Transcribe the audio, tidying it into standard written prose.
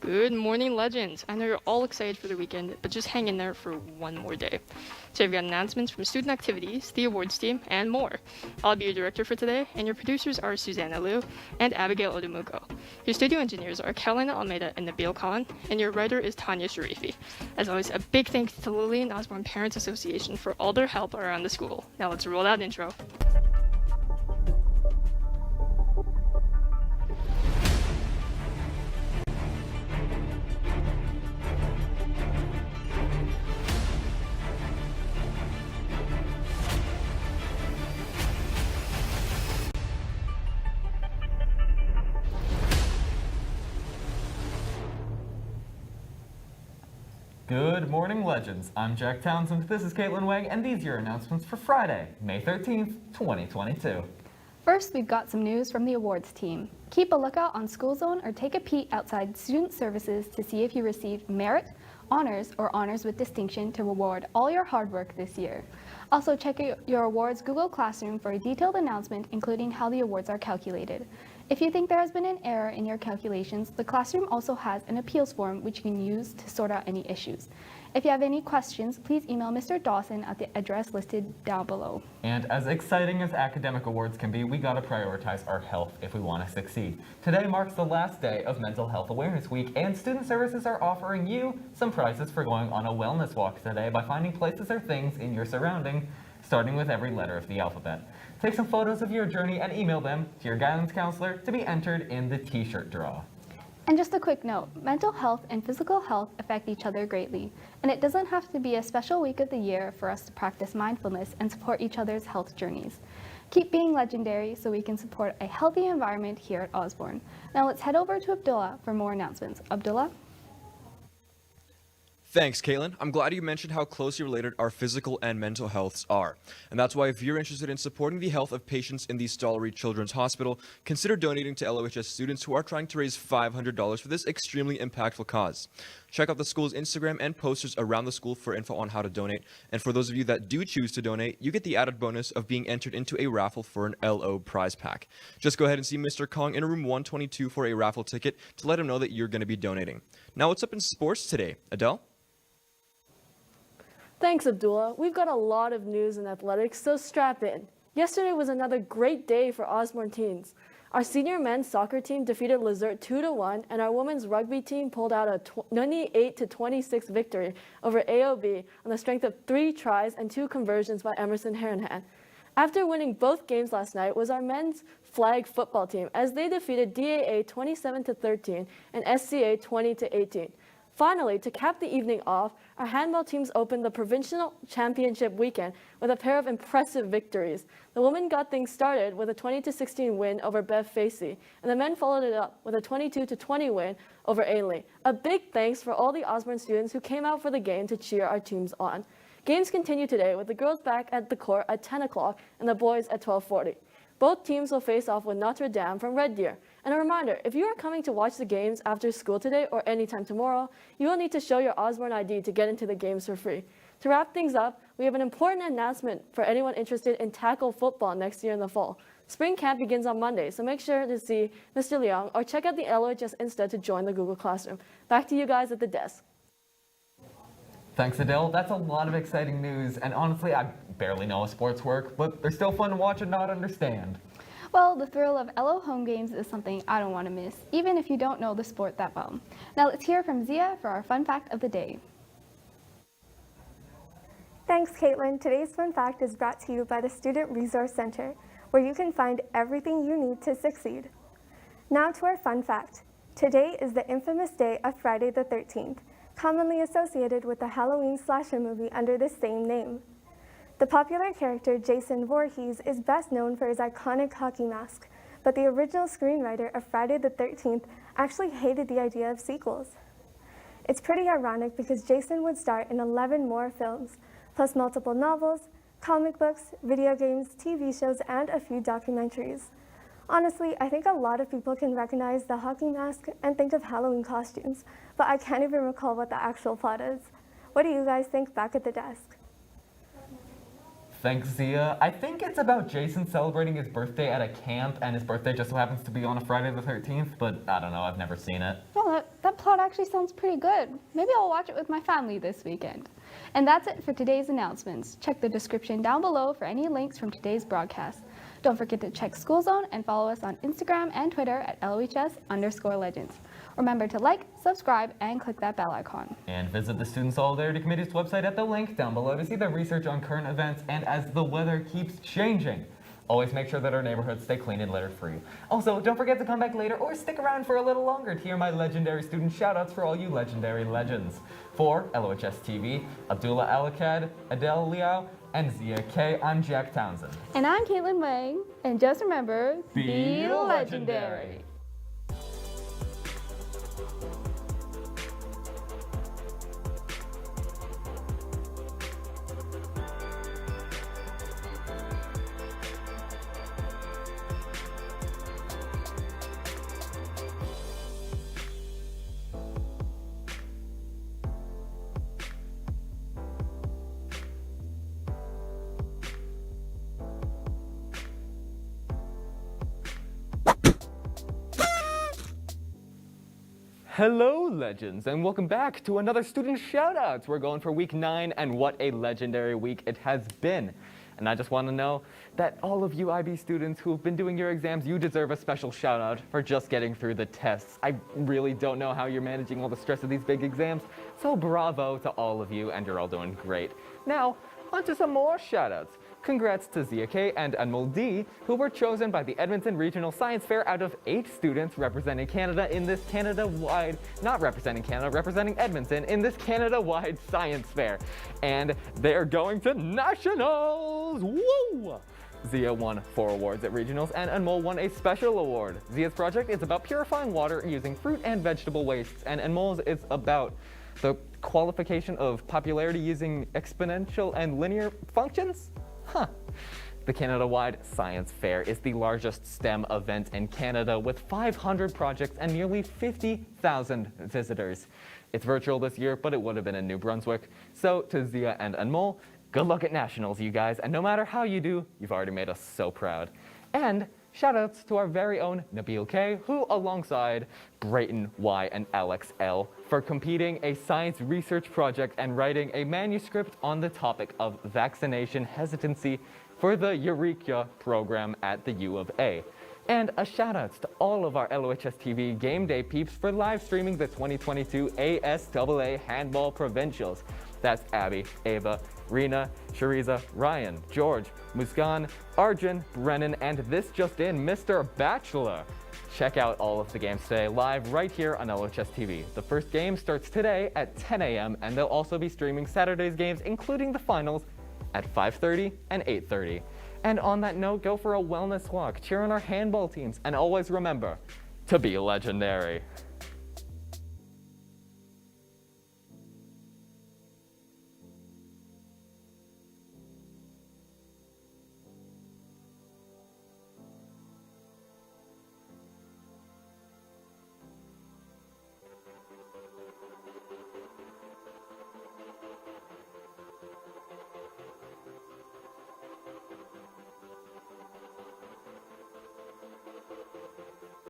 Good morning, legends. I know you're all excited for the weekend, but just hang in there for one more day. So we've got announcements from student activities, the awards team, and more. I'll be your director for today, and your producers are Susanna Liu and Abigail Odemuko. Your studio engineers are Carolina Almeida and Nabil Khan, and your writer is Tanya Sharifi. As always, a big thanks to Lily and Osborne Parents Association for all their help around the school. Now let's roll that intro. Good morning, legends. I'm Jack Townsend, this is KATELYN Wang, and these are your announcements for Friday, May 13th, 2022. First, we've got some news from the awards team. Keep a lookout on School Zone or take a peek outside Student Services to see if you received merit, honors, or honors with distinction to reward all your hard work this year. Also, check out your awards Google Classroom for a detailed announcement, including how the awards are calculated. If you think there has been an error in your calculations, the classroom also has an appeals form which you can use to sort out any issues. If you have any questions, please email Mr. Dawson at the address listed down below. And as exciting as academic awards can be, we gotta prioritize our health if we want to succeed. Today marks the last day of Mental Health Awareness Week, and Student Services are offering you some prizes for going on a wellness walk today by finding places or things in your surrounding, starting with every letter of the alphabet. Take some photos of your journey and email them to your guidance counselor to be entered in the t-shirt draw. And just a quick note, mental health and physical health affect each other greatly, and it doesn't have to be a special week of the year for us to practice mindfulness and support each other's health journeys. Keep being legendary so we can support a healthy environment here at Osborne. Now let's head over to Abdullah for more announcements. Abdullah? Thanks, KATELYN. I'm glad you mentioned how closely related our physical and mental healths are. And that's why if you're interested in supporting the health of patients in the Stollery Children's Hospital, consider donating to LOHS students who are trying to raise $500 for this extremely impactful cause. Check out the school's Instagram and posters around the school for info on how to donate. And for those of you that do choose to donate, you get the added bonus of being entered into a raffle for an LO prize pack. Just go ahead and see Mr. Kong in room 122 for a raffle ticket to let him know that you're going to be donating. Now, what's up in sports today? Adele? Thanks, Abdullah. We've got a lot of news in athletics, so strap in. Yesterday was another great day for Osborne teens. Our senior men's soccer team defeated Lazerte 2-1, and our women's rugby team pulled out a 28-26 victory over AOB on the strength of 3 tries and 2 conversions by Emerson Haranhan. After winning both games last night was our men's flag football team, as they defeated DAA 27-13 and SCA 20-18. Finally, to cap the evening off, our handball teams opened the provincial championship weekend with a pair of impressive victories. The women got things started with a 20-16 win over Bev Facey, and the men followed it up with a 22-20 win over Ainlay. A big thanks for all the Osborne students who came out for the game to cheer our teams on. Games continue today with the girls back at the court at 10 o'clock and the boys at 12:40. Both teams will face off with Notre Dame from Red Deer. And a reminder, if you are coming to watch the games after school today or anytime tomorrow, you will need to show your Osborne ID to get into the games for free. To wrap things up, we have an important announcement for anyone interested in tackle football next year in the fall. Spring camp begins on Monday, so make sure to see Mr. Leong or check out the LOHS Insta to join the Google Classroom. Back to you guys at the desk. Thanks, Adele. That's a lot of exciting news, and honestly, I barely know how sports work, but they're still fun to watch and not understand. Well, the thrill of LO home games is something I don't want to miss, even if you don't know the sport that well. Now let's hear from Zia for our fun fact of the day. Thanks, KATELYN. Today's fun fact is brought to you by the Student Resource Center, where you can find everything you need to succeed. Now to our fun fact. Today is the infamous day of Friday the 13th, commonly associated with the Halloween slasher movie under the same name. The popular character Jason Voorhees is best known for his iconic hockey mask, but the original screenwriter of Friday the 13th actually hated the idea of sequels. It's pretty ironic because Jason would star in 11 more films, plus multiple novels, comic books, video games, TV shows, and a few documentaries. Honestly, I think a lot of people can recognize the hockey mask and think of Halloween costumes, but I can't even recall what the actual plot is. What do you guys think back at the desk? Thanks, Zia. I think it's about Jason celebrating his birthday at a camp, and his birthday just so happens to be on a Friday the 13th, but I don't know, I've never seen it. Well, that plot actually sounds pretty good. Maybe I'll watch it with my family this weekend. And that's it for today's announcements. Check the description down below for any links from today's broadcast. Don't forget to check School Zone and follow us on Instagram and Twitter at LOHS_legends. Remember to like, subscribe, and click that bell icon. And visit the Student Solidarity Committee's website at the link down below to see their research on current events and as the weather keeps changing. Always make sure that our neighborhoods stay clean and litter-free. Also, don't forget to come back later or stick around for a little longer to hear my legendary student shoutouts for all you legendary legends. For LOHS TV, Abdullah Alakad, Adele Liao, and Zia K, I'm Jack Townsend. And I'm Caitlin Wang. And just remember, Be legendary. Hello, legends, and welcome back to another Student Shoutouts. We're going for week 9, and what a legendary week it has been. And I just want to know that all of you IB students who have been doing your exams, you deserve a special shout out for just getting through the tests. I really don't know how you're managing all the stress of these big exams, so bravo to all of you, and you're all doing great. Now, on to some more shout outs. Congrats to Zia K and Anmol D, who were chosen by the Edmonton Regional Science Fair out of 8 students representing Canada in this Canada-wide, not representing Canada, representing Edmonton in this Canada-wide science fair. And they're going to nationals! Woo! Zia won 4 awards at regionals, and Anmol won a special award. Zia's project is about purifying water using fruit and vegetable wastes, and Anmol's is about the qualification of popularity using exponential and linear functions? Huh. The Canada-wide Science Fair is the largest STEM event in Canada with 500 projects and nearly 50,000 visitors. It's virtual this year, but it would have been in New Brunswick. So to Zia and Anmol, good luck at nationals, you guys. And no matter how you do, you've already made us so proud. And shoutouts to our very own Nabil K, who alongside Brayton Y and Alex L for competing a science research project and writing a manuscript on the topic of vaccination hesitancy for the Eureka program at the U of A. And a shout out to all of our LOHS TV Game Day peeps for live streaming the 2022 ASAA Handball Provincials. That's Abby, Ava, Rena, Shariza, Ryan, George, Muskan, Arjun, Brennan, and this just in, Mr. Bachelor. Check out all of the games today live right here on LOHS TV. The first game starts today at 10 a.m. and they'll also be streaming Saturday's games, including the finals, at 5:30 and 8:30. And on that note, go for a wellness walk, cheer on our handball teams, and always remember to be legendary.